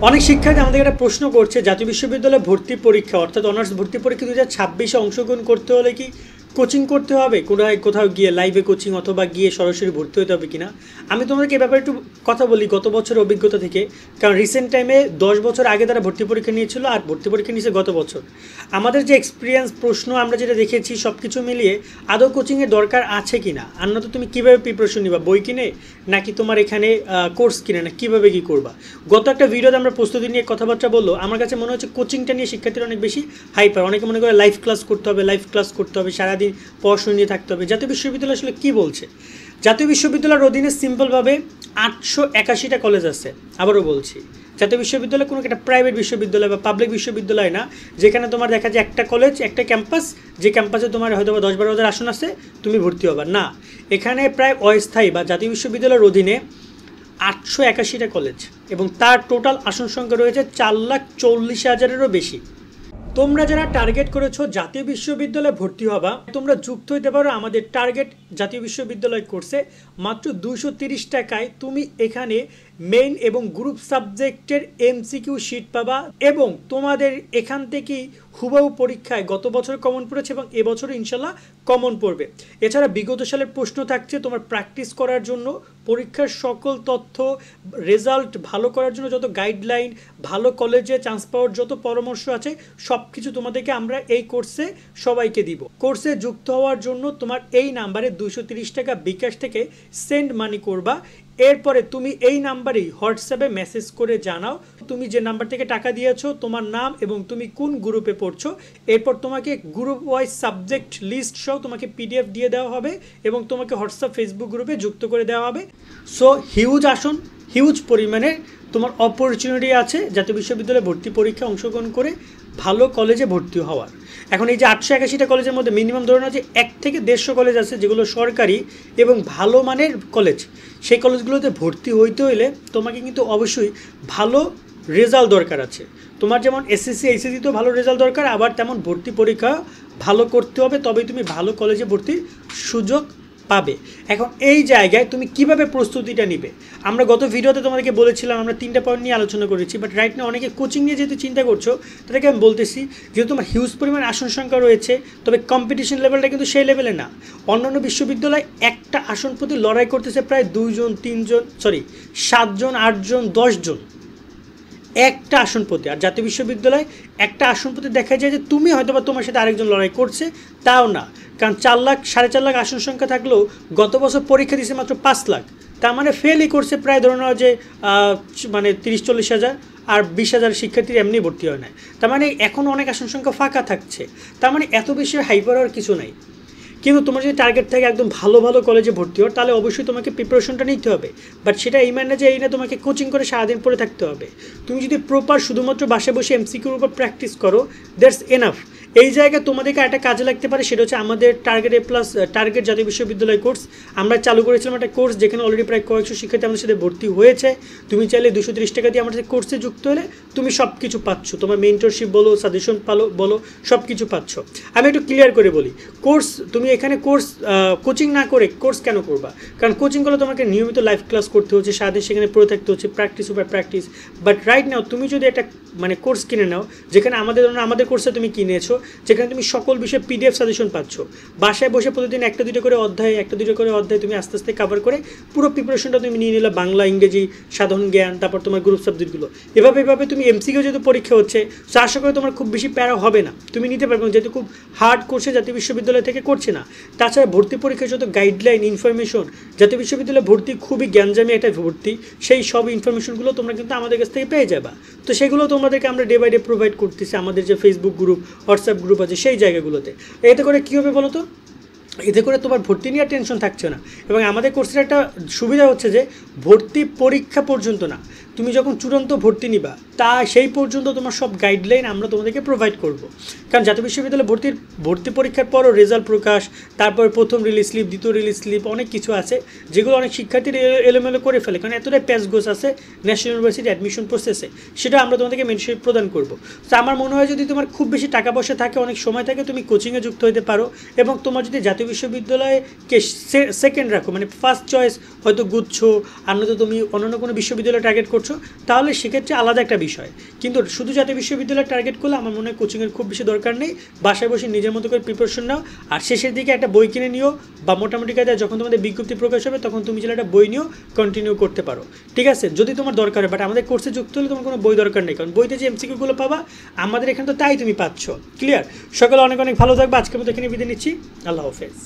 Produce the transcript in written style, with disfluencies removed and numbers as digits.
অনেক শিক্ষার্থী আমাদের একটা প্রশ্ন করছে, জাতীয় বিশ্ববিদ্যালয়ে ভর্তি পরীক্ষা অর্থাৎ অনার্স ভর্তি পরীক্ষা 2026 অংশগ্রহণ করতে হলে কি কোচিং করতে হবে, কোথাও গিয়ে লাইভে কোচিং অথবা গিয়ে সরাসরি ভর্তি হতে হবে কিনা। আমি তোমাদেরকে এ ব্যাপারে একটু কথা বলি গত বছরের অভিজ্ঞতা থেকে, কারণ রিসেন্ট টাইমে 10 বছর আগে তারা ভর্তি পরীক্ষা নিয়েছিল আর ভর্তি পরীক্ষা নিয়েছে গত বছর। আমাদের যে এক্সপিরিয়েন্স প্রশ্ন আমরা যেটা দেখেছি সব কিছু মিলিয়ে আদৌ কোচিংয়ের দরকার আছে কিনা, আর না তো তুমি কীভাবে প্রিপারেশন নিবা, বই কিনে নাকি তোমার এখানে কোর্স কিনে, না কীভাবে কী করবা। গত একটা ভিডিওতে আমরা প্রস্তুতি নিয়ে কথাবার্তা বললো, আমার কাছে মনে হচ্ছে কোচিংটা নিয়ে শিক্ষার্থীরা অনেক বেশি হাইপার। অনেকে মনে করে লাইভ ক্লাস করতে হবে, সারাদিন পড়াশোনা নিয়ে থাকতে হবে। জাতীয় বিশ্ববিদ্যালয় আসলে কী বলছে? জাতীয় বিশ্ববিদ্যালয়ের অধীনে সিম্পলভাবে 881টা কলেজ আছে। আবারও বলছি, জাতীয় বিশ্ববিদ্যালয় কোনো একটা প্রাইভেট বিশ্ববিদ্যালয় বা পাবলিক বিশ্ববিদ্যালয় না, যেখানে তোমার দেখা যায় একটা কলেজ একটা ক্যাম্পাস, যে ক্যাম্পাসে তোমার হয়তো 10-12 হাজার আসন আছে, তুমি ভর্তি হবা না। এখানে প্রায় অস্থায়ী বা জাতীয় বিশ্ববিদ্যালয়ের অধীনে 881টা কলেজ এবং তার টোটাল আসন সংখ্যা রয়েছে 4,40,000-এরও বেশি। তোমরা যারা টার্গেট করেছো জাতীয় বিশ্ববিদ্যালয়ে ভর্তি হবা, তোমরা যুক্ত হতে পারো আমাদের টার্গেট জাতীয় বিশ্ববিদ্যালয় কোর্সে। মাত্র 230 টাকায় তুমি এখানে মেইন এবং গ্রুপ সাবজেক্টের এমসিকিউ শিট পাবা এবং তোমাদের এখান থেকেই হুবহু পরীক্ষায় গত বছর কমন পড়েছে এবং এবছর ইনশাল্লাহ কমন পড়বে। এছাড়া বিগত সালের প্রশ্ন থাকছে তোমার প্র্যাকটিস করার জন্য, পরীক্ষার সকল তথ্য, রেজাল্ট ভালো করার জন্য যত গাইডলাইন, ভালো কলেজে চান্স পাওয়ার যত পরামর্শ আছে সব কিছু তোমাদেরকে আমরা এই কোর্সে সবাইকে দিব। কোর্সে যুক্ত হওয়ার জন্য তোমার এই নাম্বারে 230 টাকা বিকাশ থেকে সেন্ড মানি করবা। এরপরে তুমি এই নাম্বারেই হোয়াটসঅ্যাপে মেসেজ করে জানাও তুমি যে নাম্বার থেকে টাকা দিয়েছো, তোমার নাম এবং তুমি কোন গ্রুপে পড়ছো। এরপর তোমাকে গ্রুপ ওয়াইজ সাবজেক্ট লিস্ট সহ তোমাকে পিডিএফ দিয়ে দেওয়া হবে এবং তোমাকে হোয়াটসঅ্যাপ ফেসবুক গ্রুপে যুক্ত করে দেওয়া হবে। সো হিউজ আসন, হিউজ পরিমাণে তোমার অপরচুনিটি আছে জাতীয় বিশ্ববিদ্যালয়ে ভর্তি পরীক্ষা অংশগ্রহণ করে ভালো কলেজে ভর্তি হওয়ার। এখন এই যে 881টা কলেজের মধ্যে মিনিমাম ধরে নাও যে 1 থেকে 150 কলেজ আছে যেগুলো সরকারি এবং ভালো মানের কলেজ। সেই কলেজগুলোতে ভর্তি হইতে হইলে তোমাকে কিন্তু অবশ্যই ভালো রেজাল্ট দরকার আছে। তোমার যেমন এসএসসি এইচএসসিতেও ভালো রেজাল্ট দরকার, আবার তেমন ভর্তি পরীক্ষা ভালো করতে হবে, তবেই তুমি ভালো কলেজে ভর্তির সুযোগ পাবে। এখন এই জায়গায় তুমি কিভাবে প্রস্তুতিটা নিবে, আমরা গত ভিডিওতে তোমাদেরকে বলেছিলাম, আমরা 3টা পয়েন্ট নিয়ে আলোচনা করেছি। বাট রাইট না অনেকে কোচিং নিয়ে যেহেতু চিন্তা করছো, তাদেরকে আমি বলতেছি যেহেতু তোমার হিউজ পরিমাণ আসন সংখ্যা রয়েছে, তবে কম্পিটিশন লেভেলটা কিন্তু সেই লেভেলে না। অন্যান্য বিশ্ববিদ্যালয় একটা আসন প্রতি লড়াই করতেছে প্রায় 2 জন 3 জন 7 জন 8 জন 10 জন একটা আসন প্রতি। আর জাতীয় বিশ্ববিদ্যালয় একটা আসন প্রতি দেখা যায় যে তুমি হয়তো বা তোমার সাথে আরেকজন লড়াই করছে, তাও না। কারণ 4 লাখ 4.5 লাখ আসন সংখ্যা থাকলেও গত বছর পরীক্ষা দিয়েছে মাত্র 5 লাখ, তার মানে ফেলই করছে প্রায় ধরে নেওয়া যে মানে 30-40 হাজার, আর 20 হাজার শিক্ষার্থীর এমনি ভর্তি হয় না। তার মানে এখনও অনেক আসন সংখ্যা ফাঁকা থাকছে, তার মানে এত বেশি হাইপার হওয়ার কিছু নাই। কিন্তু তোমার যদি টার্গেট থাকে একদম ভালো ভালো কলেজে ভর্তি হওয়ার, তাহলে অবশ্যই তোমাকে প্রিপারেশনটা নিতে হবে। বাট সেটা এই মানে যে এই না তোমাকে কোচিং করে সারাদিন পড়ে থাকতে হবে। তুমি যদি প্রপার শুধুমাত্র বাসায় বসে এমসিকিউর উপর প্র্যাকটিস করো, দ্যাটস এনাফ। এই জায়গায় তোমাদেরকে একটা কাজে লাগতে পারে, সেটা হচ্ছে আমাদের টার্গেট জাতীয় বিশ্ববিদ্যালয় কোর্স। আমরা চালু করেছিলাম একটা কোর্স যেখানে অলরেডি প্রায় কয়েকশো শিক্ষার্থী আমাদের সাথে ভর্তি হয়েছে। তুমি চাইলে 230 টাকা দিয়ে আমাদের কোর্সে যুক্ত হলে তুমি সব কিছু পাচ্ছ, তোমার মেন্টরশিপ বলো, সাজেশন বলো, সব কিছু পাচ্ছ। আমি একটু ক্লিয়ার করে বলি, কোর্স তুমি এখানে কোচিং না করে কোর্স কেন করবা? কারণ কোচিং করলে তোমাকে নিয়মিত লাইভ ক্লাস করতে হচ্ছে, সারাদিন সেখানে পড়ে থাকতে হচ্ছে, প্র্যাকটিস উপর প্র্যাকটিস। বাট রাইট নাও তুমি যদি একটা কোর্স কিনে নাও, যেখানে আমাদের কোর্সে তুমি কিনেছো, যেখানে তুমি সকল বিষয়ে পিডিএফ সাজেশন পাচ্ছ, বাসায় বসে প্রতিদিন একটা দুটো করে অধ্যায় তুমি আস্তে আস্তে কভার করে পুরো প্রিপারেশনটা তুমি নিয়ে নিলে, বাংলা, ইংরেজি, সাধারণ জ্ঞান, তারপর তোমার গ্রুপ সাবজেক্টগুলো। এভাবে তুমি এমসিকিউ যেহেতু পরীক্ষা হচ্ছে, তো আশা করি তোমার খুব বেশি প্যারা হবে না, তুমি নিতে পারবে। যেহেতু খুব হার্ড কোর্সে জাতীয় বিশ্ববিদ্যালয় থেকে করছে না। তাছাড়া ভর্তি পরীক্ষার যত গাইডলাইন, ইনফরমেশন, জাতীয় বিশ্ববিদ্যালয়ে ভর্তি খুবই জ্ঞানজামী একটা ভর্তি, সেই সব ইনফরমেশনগুলো তোমরা কিন্তু আমাদের কাছ থেকে পেয়ে যাবা। তো সেগুলো তোমাদেরকে আমরা ডে বাই ডে প্রোভাইড করতেছি আমাদের যে ফেসবুক গ্রুপ, হোয়াটসঅ্যাপ গ্রুপ আছে সেই জায়গাগুলোতে। এতে করে কী হবে বলো তো, এতে করে তোমার ভর্তি নিয়ে টেনশন থাকছে না। এবং আমাদের কোর্সের একটা সুবিধা হচ্ছে যে ভর্তি পরীক্ষা পর্যন্ত না, তুমি যখন চূড়ান্ত ভর্তি নিবা তা সেই পর্যন্ত তোমার সব গাইডলাইন আমরা তোমাদেরকে প্রোভাইড করব। কারণ জাতীয় বিশ্ববিদ্যালয়ে ভর্তি পরীক্ষার পরও রেজাল্ট প্রকাশ, তারপর প্রথম রিলিজ স্লিপ, দ্বিতীয় রিলিজ স্লিপ, অনেক কিছু আছে যেগুলো অনেক শিক্ষার্থীরা এলোমেলো করে ফেলে, কারণ এতটাই প্যাচগোছ আছে ন্যাশনাল ইউনিভার্সিটি অ্যাডমিশন প্রসেসে, সেটা আমরা তোমাদেরকে মেনশন প্রদান করব। তো আমার মনে হয় যদি তোমার খুব বেশি টাকা পয়সা থাকে, অনেক সময় থাকে, তুমি কোচিংয়ে যুক্ত হতে পারো। এবং তোমার যদি জাতীয় বিশ্ববিদ্যালয়কে সেকেন্ড রাখো, ফার্স্ট চয়েস হয়তো গুচ্ছ, আর নয়তো তুমি অন্যান্য কোনো বিশ্ববিদ্যালয়ে টার্গেট করছো, করছো তাহলে সেক্ষেত্রে আলাদা একটা বিষয়, কিন্তু শুধু জাতীয় বিশ্ববিদ্যালয় টার্গেট করলে আমার মনে হয় কোচিংয়ের খুব বেশি দরকার নেই। বাসায় বসে নিজের মতো করে প্রিপারেশন নাও, আর শেষের দিকে একটা বই কিনে নিও, বা মোটামুটি কায়দায় যখন তোমাদের বিজ্ঞপ্তি প্রকাশ হবে তখন তুমি চাইলে একটা বই নিও, কন্টিনিউ করতে পারো, ঠিক আছে, যদি তোমার দরকার হয়। বাট আমাদের কোর্সে যুক্ত হলে তোমার কোনো বই দরকার নেই, কারণ বইতে যে এমসিকিউগুলো পাবা আমাদের এখানে তো তাই তুমি পাচ্ছ। ক্লিয়ার? সকালে অনেক অনেক ভালো থাকবে। আজকের মতো এখানে বিদায় নিচ্ছি। আল্লাহ হাফেজ।